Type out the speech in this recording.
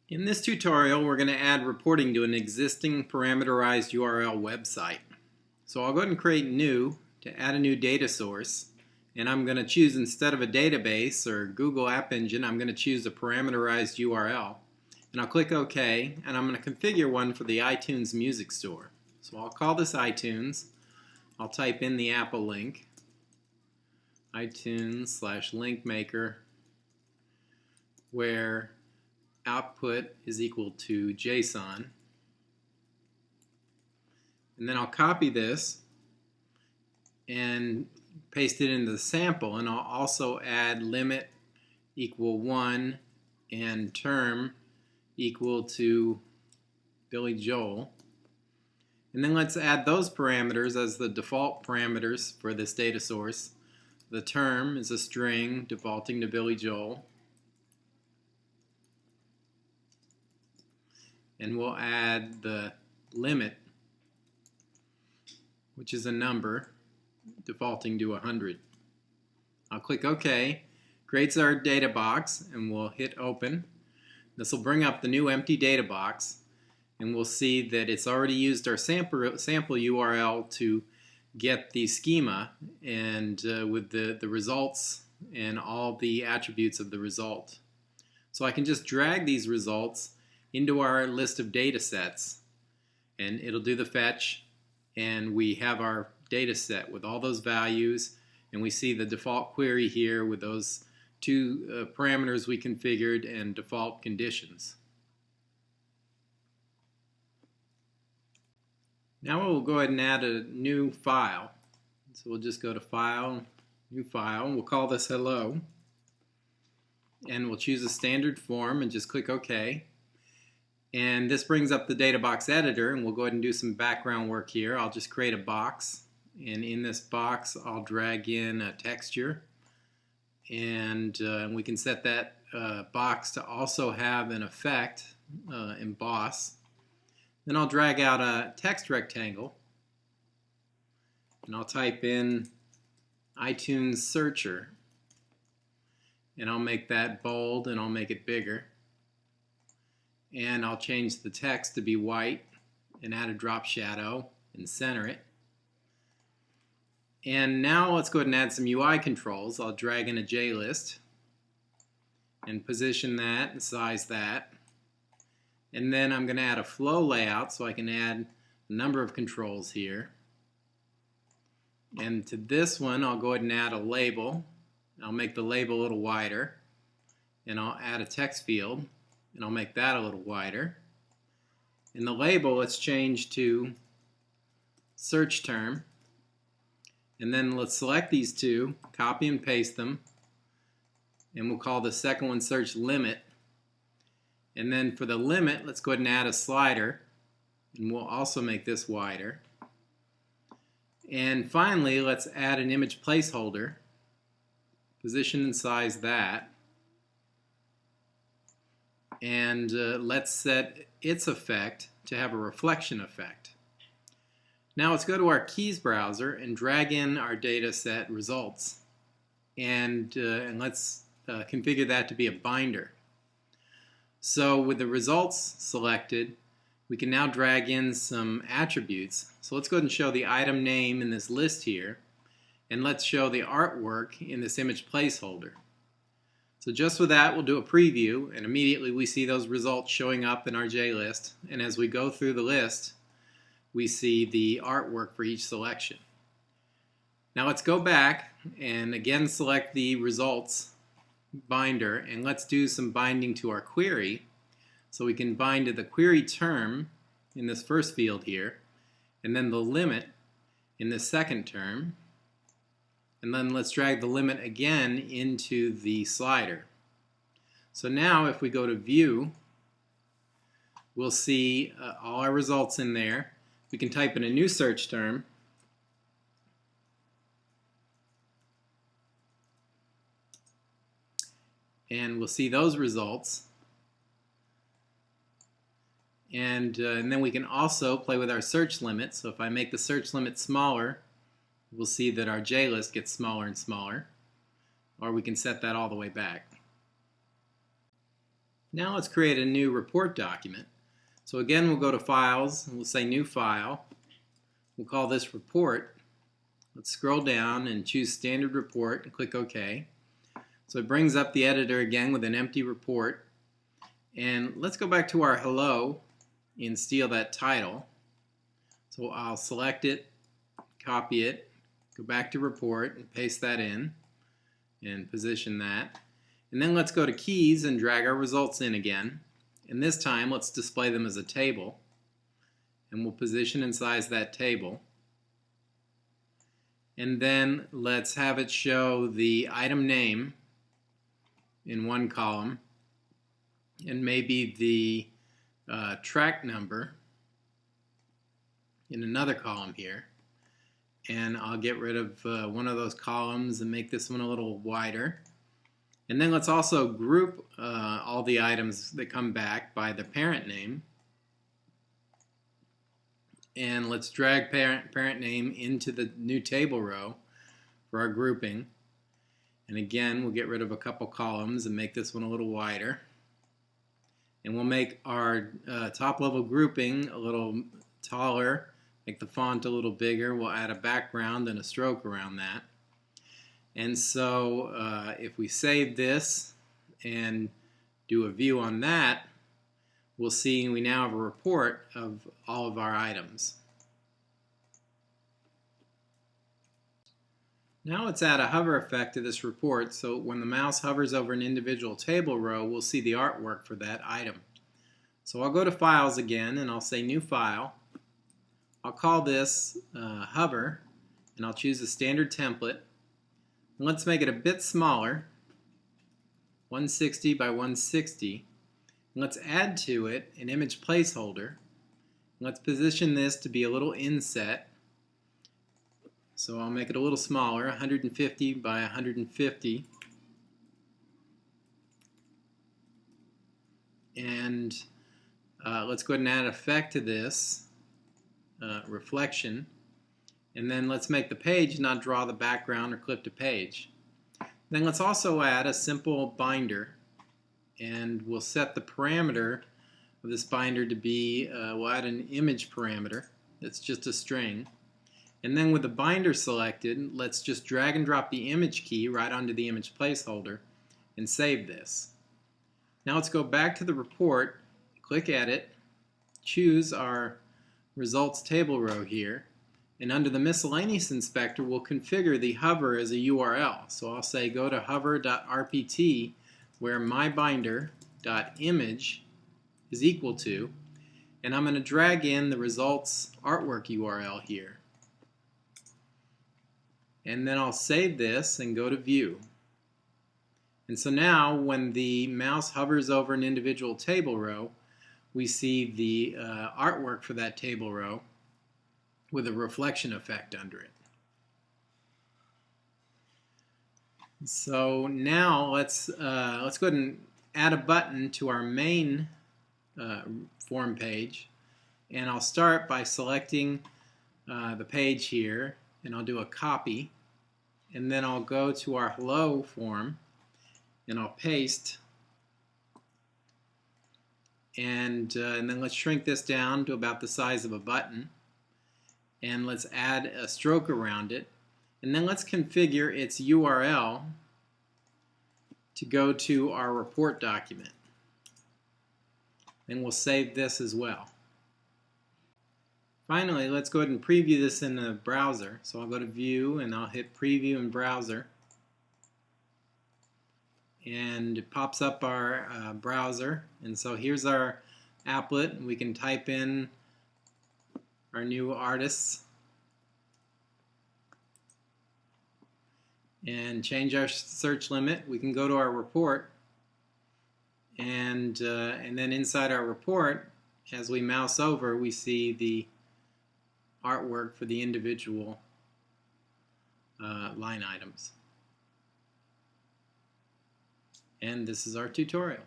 In this tutorial, we're going to add reporting to an existing parameterized URL website. So I'll go ahead and create new to add a new data source, and I'm going to choose, instead of a database or Google App Engine, I'm going to choose a parameterized URL. And I'll click OK, and I'm going to configure one for the iTunes Music Store. So I'll call this iTunes. I'll type in the Apple link, iTunes/link maker, where output is equal to JSON. And then I'll copy this and paste it into the sample, and I'll also add limit equal 1 and term equal to Billy Joel. And then let's add those parameters as the default parameters for this data source. The term is a string defaulting to Billy Joel. And we'll add the limit, which is a number defaulting to 100. I'll click OK. Creates our data box, and we'll hit open. This will bring up the new empty data box, and we'll see that it's already used our sample URL to get the schema and with the results and all the attributes of the result. So I can just drag these results into our list of data sets, and it'll do the fetch, and we have our data set with all those values, and we see the default query here with those two parameters we configured and default conditions. Now we'll go ahead and add a new file. So we'll just go to File, New File, and we'll call this Hello, and we'll choose a standard form and just click OK. And this brings up the DataBox editor, and we'll go ahead and do some background work here. I'll just create a box, and in this box I'll drag in a texture, and we can set that box to also have an effect, emboss. Then I'll drag out a text rectangle, and I'll type in iTunes Searcher, and I'll make that bold, and I'll make it bigger. And I'll change the text to be white and add a drop shadow and center it. And now let's go ahead and add some UI controls. I'll drag in a JList and position that and size that. And then I'm going to add a flow layout so I can add a number of controls here. And to this one I'll go ahead and add a label. I'll make the label a little wider, and I'll add a text field, and I'll make that a little wider. In the label, let's change to search term, and then let's select these two, copy and paste them, and we'll call the second one search limit. And then for the limit, let's go ahead and add a slider, and we'll also make this wider. And finally, let's add an image placeholder, position and size that. And let's set its effect to have a reflection effect. Now let's go to our keys browser and drag in our data set results, and let's configure that to be a binder. So with the results selected, we can now drag in some attributes. So let's go ahead and show the item name in this list here, and let's show the artwork in this image placeholder. So just with that, we'll do a preview, and immediately we see those results showing up in our JList. And as we go through the list, we see the artwork for each selection. Now let's go back and again select the results binder, and let's do some binding to our query. So we can bind to the query term in this first field here, and then the limit in the second term. And then let's drag the limit again into the slider. So now if we go to View, we'll see all our results in there. We can type in a new search term, and we'll see those results. And then we can also play with our search limit. So if I make the search limit smaller, we'll see that our JList gets smaller and smaller, or we can set that all the way back. Now let's create a new report document. So again, we'll go to Files, and we'll say New File. We'll call this Report. Let's scroll down and choose Standard Report and click OK. So it brings up the editor again with an empty report. And let's go back to our Hello and steal that title. So I'll select it, copy it, go back to Report and paste that in and position that. And then let's go to Keys and drag our results in again. And this time let's display them as a table. And we'll position and size that table. And then let's have it show the item name in one column and maybe the track number in another column here. And I'll get rid of one of those columns and make this one a little wider. And then let's also group all the items that come back by the parent name. And let's drag parent name into the new table row for our grouping. And again, we'll get rid of a couple columns and make this one a little wider. And we'll make our top level grouping a little taller, make the font a little bigger. We'll add a background and a stroke around that. And so if we save this and do a view on that, we'll see we now have a report of all of our items. Now let's add a hover effect to this report so when the mouse hovers over an individual table row, we'll see the artwork for that item. So I'll go to Files again and I'll say New File. I'll call this Hover and I'll choose a standard template. And let's make it a bit smaller, 160 by 160. And let's add to it an image placeholder. And let's position this to be a little inset. So I'll make it a little smaller, 150 by 150. And let's go ahead and add effect to this, reflection. And then let's make the page not draw the background or clip to page. Then let's also add a simple binder. And we'll set the parameter of this binder to be, we'll add an image parameter. That's just a string. And then with the binder selected, let's just drag and drop the image key right onto the image placeholder and save this. Now let's go back to the report, click Edit, choose our results table row here, and under the miscellaneous inspector we'll configure the hover as a URL. So I'll say go to hover.rpt where mybinder.image is equal to, and I'm going to drag in the results artwork URL here. And then I'll save this and go to View. And so now when the mouse hovers over an individual table row, we see the artwork for that table row with a reflection effect under it. So now let's go ahead and add a button to our main form page, and I'll start by selecting the page here, and I'll do a copy, and then I'll go to our Hello form and I'll paste, and then let's shrink this down to about the size of a button, and let's add a stroke around it, and then let's configure its URL to go to our report document. And we'll save this as well. Finally, let's go ahead and preview this in the browser. So I'll go to View and I'll hit Preview in Browser. And it pops up our browser. And so here's our applet. We can type in our new artists and change our search limit. We can go to our report, and then inside our report, as we mouse over, we see the artwork for the individual line items. And this is our tutorial.